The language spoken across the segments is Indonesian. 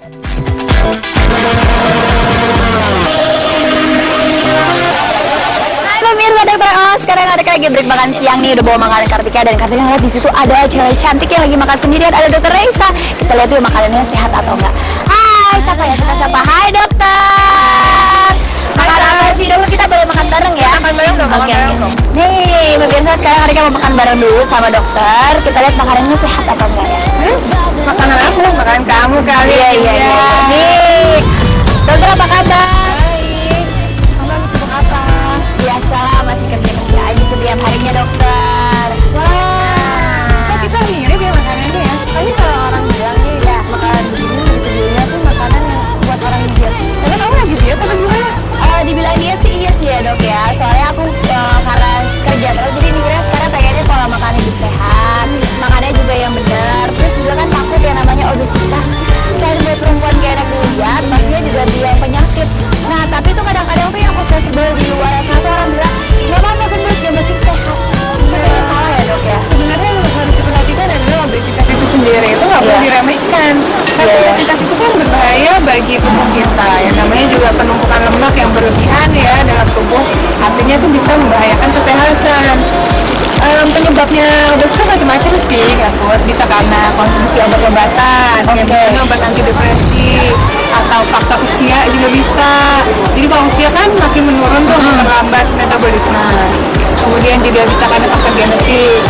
Pemirsa Dokter Os, sekarang ada lagi break makan siang nih, udah bawa makanan Kartika dan Kartika lihat di situ ada cewek cantik yang lagi makan sendirian, ada Dokter Reisa. Kita lihat dulu makanannya sehat atau enggak. Hai, siapa ya? Kita sapa. Hai dokter. Makan apa sih dokter? Kita boleh makan bareng ya? Makan bareng dong, makan bareng dong. Nih, pemirsa sekarang Kartika mau makan bareng dulu sama dokter. Kita lihat makanannya sehat atau enggak ya? Makanan aku, makanan kamu kali. Iya. Nih, dokter apa kabar? Biasa, masih kerja aja setiap harinya dokter. Kok kita mirip ya makanannya ya? Tapi kalau orang bilang nih ya makanan begini videonya tuh makanan yang buat orang diet. Tapi kamu lagi diet atau gimana? Dibilang diet sih iya sih ya dok ya. Soalnya aku karena kerja terus jadi mikirnya sekarang pengennya pola makan hidup sehat, makannya juga yang benar. Terus juga kan takut yang namanya obesitas. Selain buat perempuan kayak enak dilihat, pastinya juga bilang penyakit. Nah tapi tuh kadang-kadang tuh yang posesibel di luar sana tuh orang bilang nggak apa-apa gendut, yang penting sehat. Kayaknya salah ya dok ya. Sebenarnya yang harus diperhatikan adalah obesitas itu sendiri itu nggak perlu diremehkan. Karena obesitas itu kan berbahaya bagi tubuh kita. Yang namanya juga penumpukan lemak yang berlebihan ya dalam tubuh, artinya itu bisa membahayakan kesehatan. Penyebabnya obesitas macam-macam sih, Kak. Bisa karena konsumsi obat-obatan, misalnya obat anti depresi, atau faktor usia juga bisa. Jadi kalau usia kan makin menurun tuh memperlambat metabolisme. Kemudian juga bisa karena faktor genetik.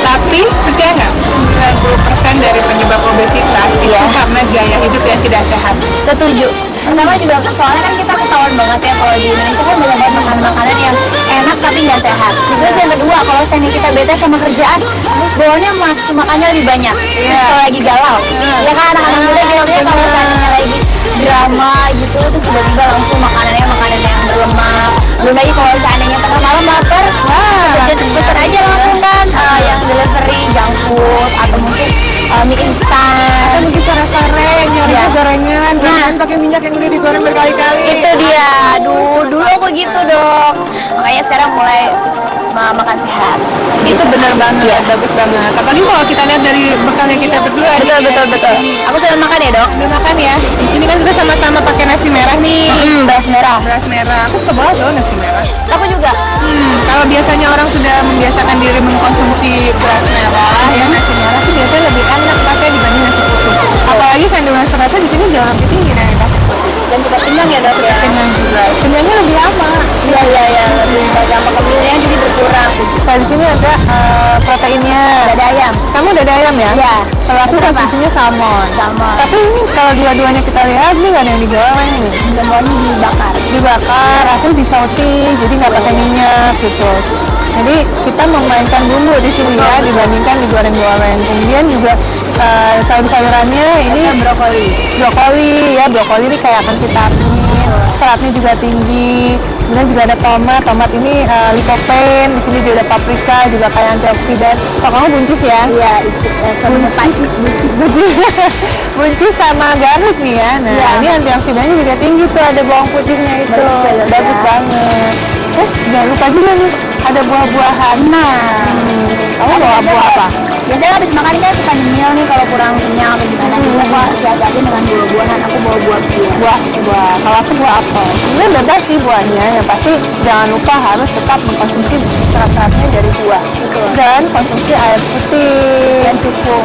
Tapi percaya nggak? 90% dari penyebab obesitas itu karena gaya hidup yang tidak sehat. Setuju. Pertama juga soalnya kan kita ketahuan banget ya kalau di Indonesia kan banyak banget makanan yang enak tapi nggak sehat. Terus yang kedua kalau misalnya kita bete sama kerjaan, bawaannya nafsu makannya lebih banyak. Terus kalau lagi galau, ya kan anak-anak muda biasanya kalau misalnya lagi drama gitu, terus tiba-tiba langsung makanan yang berlemak. Belum lagi kalau seandainya tengah malam lapar, pesan aja langsung kan yang delivery junk food atau mungkin mie instan Atau mungkin sore-sore nyari gorengan, pakai minyak yang udah digoreng berkali-kali. itu dia. Dulu aku gitu dong, makanya sekarang mulai makan sehat. Itu benar banget, bagus banget. Apalagi kalau kita lihat dari bekalnya kita berdua. Betul. Aku selalu makan ya dok. Udah makan ya. Di sini kan kita sama-sama pakai nasi merah nih. Beras merah. Beras merah. Aku suka banget loh nasi merah. Aku juga. Kalau biasanya orang sudah membiasakan diri mengkonsumsi beras merah, ya nasi merah itu biasanya lebih enak pakai dibanding nasi putih. Apalagi kandungan seratnya di sini jauh lebih tinggi dari nasi putih. Dan juga kenyang ya dok ya. Kenyang juga. Kenyangnya lebih lama. Iya, lebih gampang kemilnya jadi berkurang. Nah, di sini ada proteinnya. Dada ayam. Kamu dada ayam ya? Iya. Kalau aku konsumsinya salmon. Tapi ini kalau dua-duanya kita lihat ini nggak ada yang digoreng nih. Semuanya Dibakar, atau disauté, jadi nggak pakai minyak gitu. Jadi kita memainkan bumbu di sini ya dibandingkan digoreng-goreng. Kemudian juga sayur-sayurannya ini brokoli ini kayak akan vitamin, seratnya juga tinggi. Kemudian juga ada tomat ini lycopene, di sini juga ada paprika, juga kayak antioksidan. Kalau kamu buncis ya? Iya, buncis. Buncis sama garlic nih ya. Nah, ini antioksidannya juga tinggi tuh, ada bawang putihnya itu. Bagus banget. Jangan lupa juga nih, ada buah-buahan. Kamu bawa buah apa? Biasanya habis makan kita suka nyemil nih kalau kurang kenyang atau gimana. Aku siasatin dengan buah-buahan. Aku bawa buah. Kalau aku buah apel. Sebenarnya bebas sih buahnya, yang pasti jangan lupa harus tetap mengkonsumsi serat-seratnya dari buah. Dan konsumsi air putih yang cukup.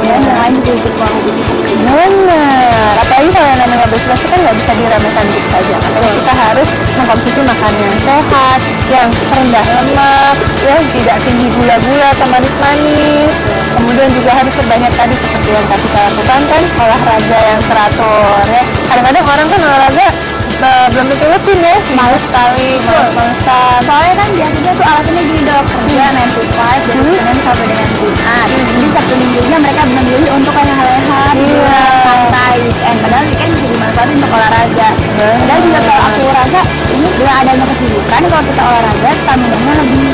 Jangan juga kurang obesitas. Benar. Apalagi kalau yang namanya obesitas itu kan nggak bisa diremehkan gitu saja. Makanya kita harus mengkonsumsi makanan yang sehat, yang rendah lemak, yang tidak tinggi gula-gula atau manis-manis. Kemudian juga harus perbanyak tadi seperti yang kita lakukan kan, olahraga yang teratur ya. Kadang-kadang orang kan olahraga belum tentu rutin ya, males sekali, males-malesan. Soalnya kan biasanya tuh alasannya gini dok, kerja 9 to 5 dari Senin sampai dengan Jumat. Jadi Sabtu Minggunya mereka memilih untuk kayak leha-leha, santai, weekend. Padahal weekend bisa dimanfaatin untuk olahraga. Padahal juga kalau aku rasa ini dengan adanya kesibukan, kalau kita olahraga stamina-nya lebih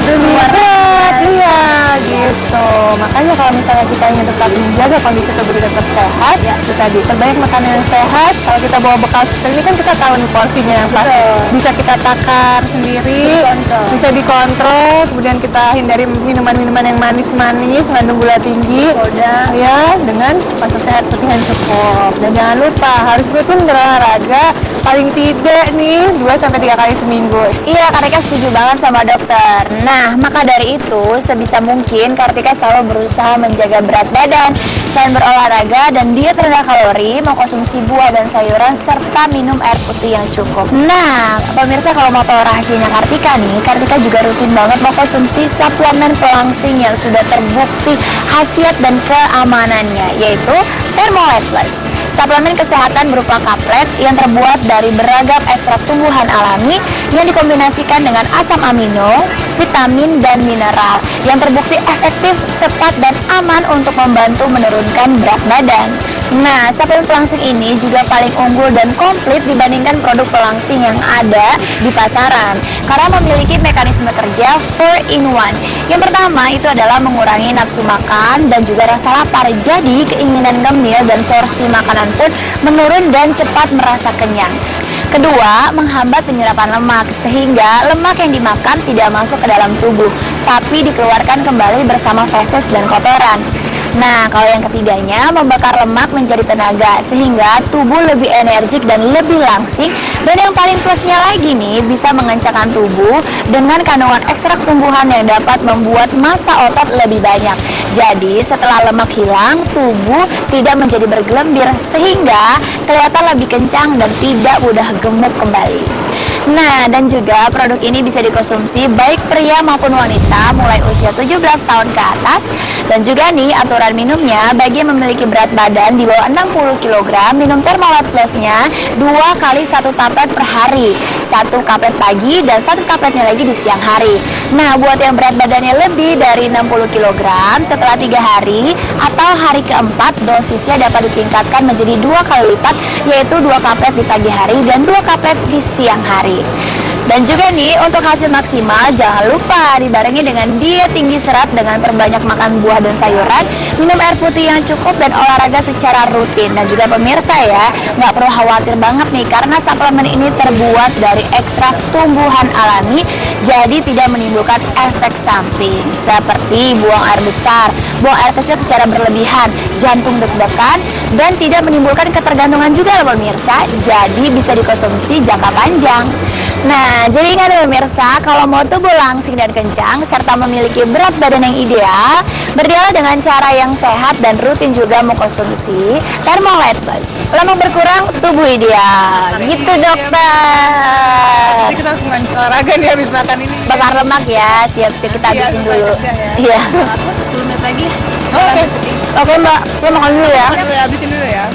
kuat, iya gitu. Makanya kalau misalnya kita ingin tetap menjaga kondisi tubuh tetap sehat, itu tadi terbanyak makanan yang sehat. Kalau kita bawa bekal seperti ini kan kita tahu nih porsinya yang pas, bisa kita takar sendiri, bisa dikontrol. Kemudian kita hindari minuman-minuman yang manis-manis, mengandung gula tinggi, ya, dengan masa sehat seperti yang cukup. Dan jangan lupa harus rutin berolahraga, paling tidak nih 2-3 kali seminggu. Iya, Kartika setuju banget sama dokter. Nah, maka dari itu, sebisa mungkin Kartika selalu berusaha menjaga berat badan. Selain berolahraga dan diet rendah kalori, mengkonsumsi buah dan sayuran, serta minum air putih yang cukup. Nah, pemirsa kalau mau tahu rahasianya Kartika nih, Kartika juga rutin banget mengkonsumsi suplemen pelangsing yang sudah terbukti khasiat dan keamanannya, yaitu Thermolite Plus. Suplemen kesehatan berupa kaplet yang terbuat dari beragam ekstrak tumbuhan alami yang dikombinasikan dengan asam amino, vitamin, dan mineral yang terbukti efektif, cepat, dan aman untuk membantu menurunkan berat badan. Nah, suplemen pelangsing ini juga paling unggul dan komplit dibandingkan produk pelangsing yang ada di pasaran karena memiliki mekanisme kerja 4-in-1. Yang pertama itu adalah mengurangi nafsu makan dan juga rasa lapar, jadi keinginan ngemil dan porsi makanan pun menurun dan cepat merasa kenyang. Kedua, menghambat penyerapan lemak sehingga lemak yang dimakan tidak masuk ke dalam tubuh tapi dikeluarkan kembali bersama feses dan kotoran. Nah, kalau yang ketiganya, membakar lemak menjadi tenaga sehingga tubuh lebih energik dan lebih langsing. Dan yang paling plusnya lagi nih, bisa mengencangkan tubuh dengan kandungan ekstrak tumbuhan yang dapat membuat massa otot lebih banyak. Jadi, setelah lemak hilang, tubuh tidak menjadi bergelembir sehingga kelihatan lebih kencang dan tidak mudah gemuk kembali. Nah, dan juga produk ini bisa dikonsumsi baik pria maupun wanita mulai usia 17 tahun ke atas. Dan juga nih aturan minumnya, bagi yang memiliki berat badan di bawah 60 kg, minum Thermolite Plus-nya 2 kali 1 tablet per hari, 1 tablet pagi dan 1 tabletnya lagi di siang hari. Nah, buat yang berat badannya lebih dari 60 kg, setelah 3 hari atau hari keempat, dosisnya dapat ditingkatkan menjadi 2 kali lipat, yaitu 2 tablet di pagi hari dan 2 tablet di siang hari. Dan juga nih, untuk hasil maksimal jangan lupa dibarengi dengan diet tinggi serat dengan perbanyak makan buah dan sayuran, minum air putih yang cukup, dan olahraga secara rutin. Dan juga pemirsa ya, nggak perlu khawatir banget nih karena suplemen ini terbuat dari ekstrak tumbuhan alami, jadi tidak menimbulkan efek samping seperti buang air besar, buang air kecil secara berlebihan, jantung deg-degan, dan tidak menimbulkan ketergantungan juga loh pemirsa, jadi bisa dikonsumsi jangka panjang. Nah, jadi ingat ya pemirsa, kalau mau tubuh langsing dan kencang serta memiliki berat badan yang ideal, berdialog dengan cara yang sehat dan rutin juga mengkonsumsi Thermolite Plus. Lemak berkurang, tubuh ideal. Gitu dokter. Jadi kita harus olahraga nih habis makan ini. Bakar lemak ya, siap-siap kita habisin dulu. Iya. 10 menit lagi. Oke, Mbak. Ya makan dulu ya. Habisin dulu ya.